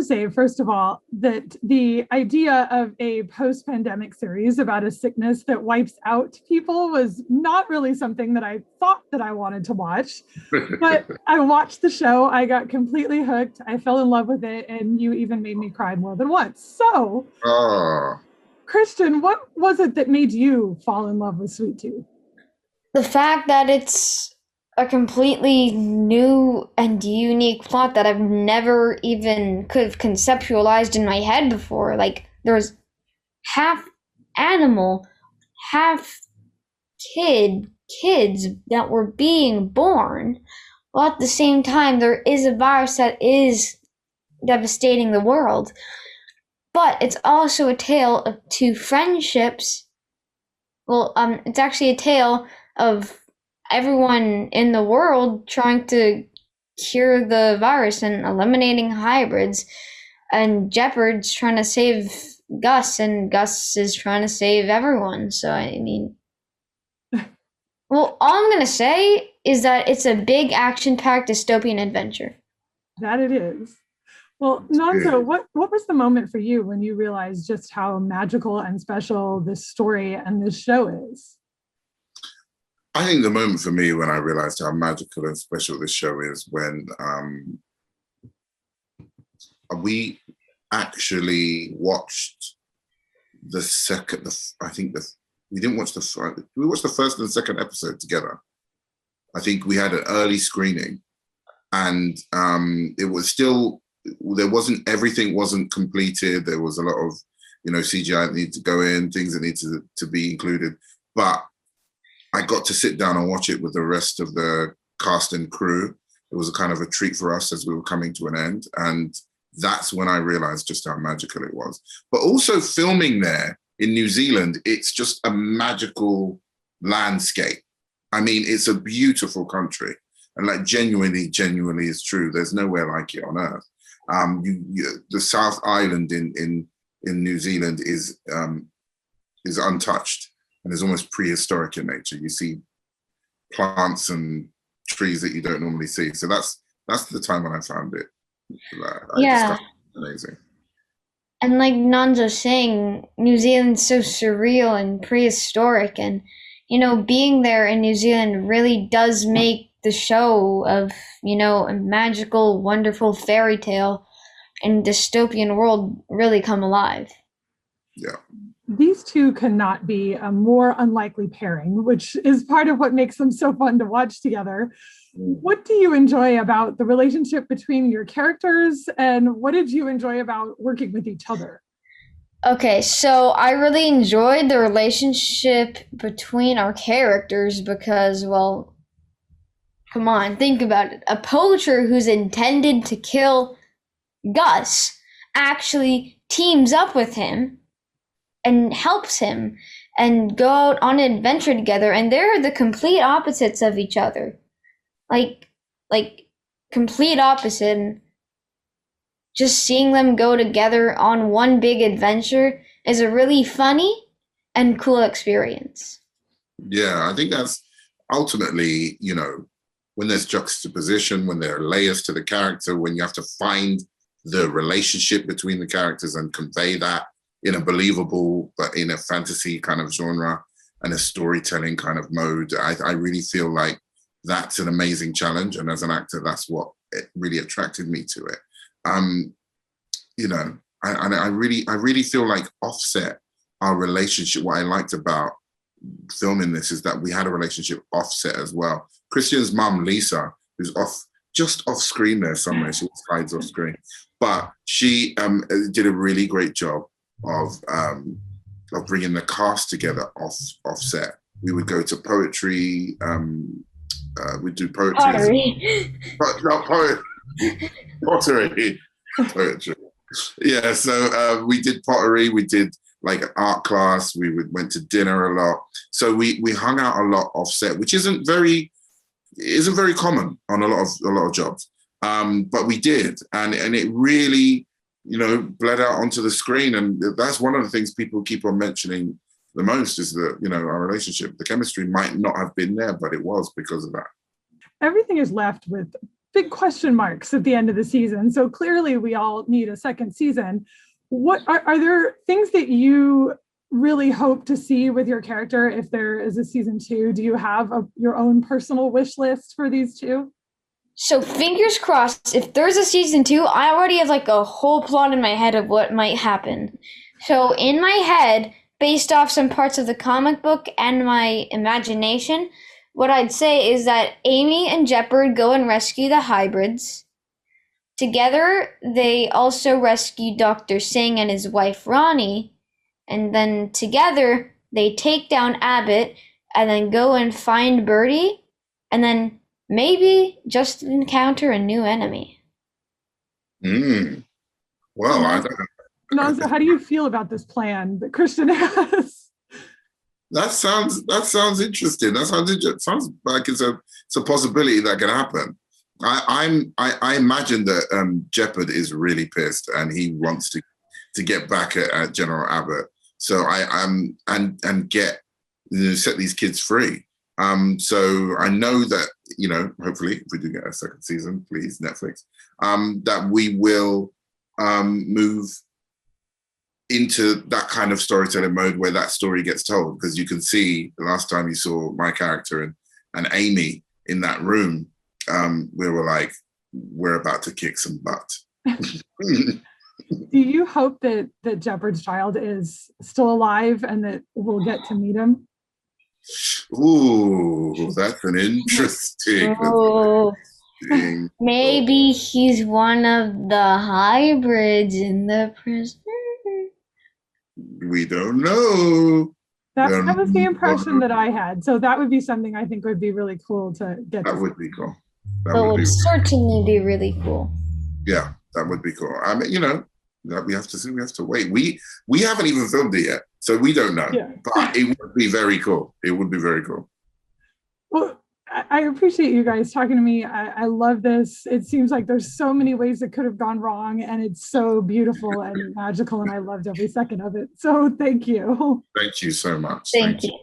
say, first of all, that the idea of a post-pandemic series about a sickness that wipes out people was not really something that I thought that I wanted to watch. But I watched the show, I got completely hooked, I fell in love with it, and you even made me cry more than once. So, Christian, what was it that made you fall in love with Sweet Tooth? The fact that it's a completely new and unique plot that I've never even could have conceptualized in my head before. Like, there's half animal, half kids that were being born, while at the same time there is a virus that is devastating the world. But it's also a tale of two friendships. Well, it's actually a tale of everyone in the world trying to cure the virus and eliminating hybrids. And Jeopard's trying to save Gus, and Gus is trying to save everyone. So, I mean, well, all I'm going to say is that it's a big action-packed dystopian adventure. That it is. Well, Nonso, what was the moment for you when you realized just how magical and special this story and this show is? I think the moment for me when I realized how magical and special this show is when we actually watched the second, we didn't watch we watched the first and second episode together. I think we had an early screening, and it was still, everything wasn't completed. There was a lot of, CGI that needed to go in, things that needed to be included. But I got to sit down and watch it with the rest of the cast and crew. It was a kind of a treat for us as we were coming to an end. And that's when I realized just how magical it was. But also filming there in New Zealand, it's just a magical landscape. I mean, it's a beautiful country. And like genuinely is true. There's nowhere like it on earth. The South Island in New Zealand is untouched. And is almost prehistoric in nature. You see plants and trees that you don't normally see. So that's the time when I found it. Yeah. Amazing. And like Nanzo's saying, New Zealand's so surreal and prehistoric. And, being there in New Zealand really does make the show of, a magical, wonderful fairy tale and dystopian world really come alive. Yeah. These two cannot be a more unlikely pairing, which is part of what makes them so fun to watch together. What do you enjoy about the relationship between your characters, and what did you enjoy about working with each other? Okay, so I really enjoyed the relationship between our characters because, well, come on, think about it. A poacher who's intended to kill Gus actually teams up with him and helps him and go out on an adventure together, and they're the complete opposites of each other. Like complete opposite. And just seeing them go together on one big adventure is a really funny and cool experience. Yeah, I think that's ultimately, when there's juxtaposition, when there are layers to the character, when you have to find the relationship between the characters and convey that in a believable, but in a fantasy kind of genre and a storytelling kind of mode. I really feel like that's an amazing challenge. And as an actor, that's what it really attracted me to it. I really feel like Offset, our relationship, what I liked about filming this is that we had a relationship offset as well. Christian's mum, Lisa, who's just off screen there somewhere, she hides off screen, but she did a really great job of bringing the cast together offset. We would go to poetry, we'd do poetry. Pottery. Poetry. Yeah, so we did pottery, we did like art class, went to dinner a lot. So we hung out a lot offset, which isn't very common on a lot of jobs. But we did, and it really, bled out onto the screen. And that's one of the things people keep on mentioning the most is that, our relationship, the chemistry might not have been there, but it was because of that. Everything is left with big question marks at the end of the season. So clearly we all need a second season. What are there things that you really hope to see with your character if there is a season 2? Do you have your own personal wish list for these two? So fingers crossed, if there's a season 2, I already have like a whole plot in my head of what might happen. So in my head, based off some parts of the comic book and my imagination, what I'd say is that Amy and Jeopard go and rescue the hybrids. Together, they also rescue Dr. Singh and his wife Ronnie. And then together, they take down Abbott and then go and find Birdie. And then maybe just encounter a new enemy. Well, I don't know. Nonso, how do you feel about this plan that Christian has? That sounds interesting. Sounds like it's a possibility that can happen. I imagine that Jeopard is really pissed and he wants to get back at General Abbott. So and get set these kids free. So I know that hopefully if we do get a second season, please Netflix, that we will move into that kind of storytelling mode where that story gets told, because you can see the last time you saw my character and Amy in that room, we were like, we're about to kick some butt. Do you hope that Jeopard's child is still alive and that we'll get to meet him? Ooh, that's an interesting. Maybe he's one of the hybrids in the prison. We don't know. That was the impression that I had. So that would be something I think would be really cool to get. That would be cool. That would certainly be really cool. Yeah, that would be cool. I mean, that we have to see. We have to wait. We haven't even filmed it yet, so we don't know. Yeah. But it would be very cool. It would be very cool. Well, I appreciate you guys talking to me. I love this. It seems like there's so many ways it could have gone wrong, and it's so beautiful and magical, and I loved every second of it. So thank you. Thank you so much. Thank you.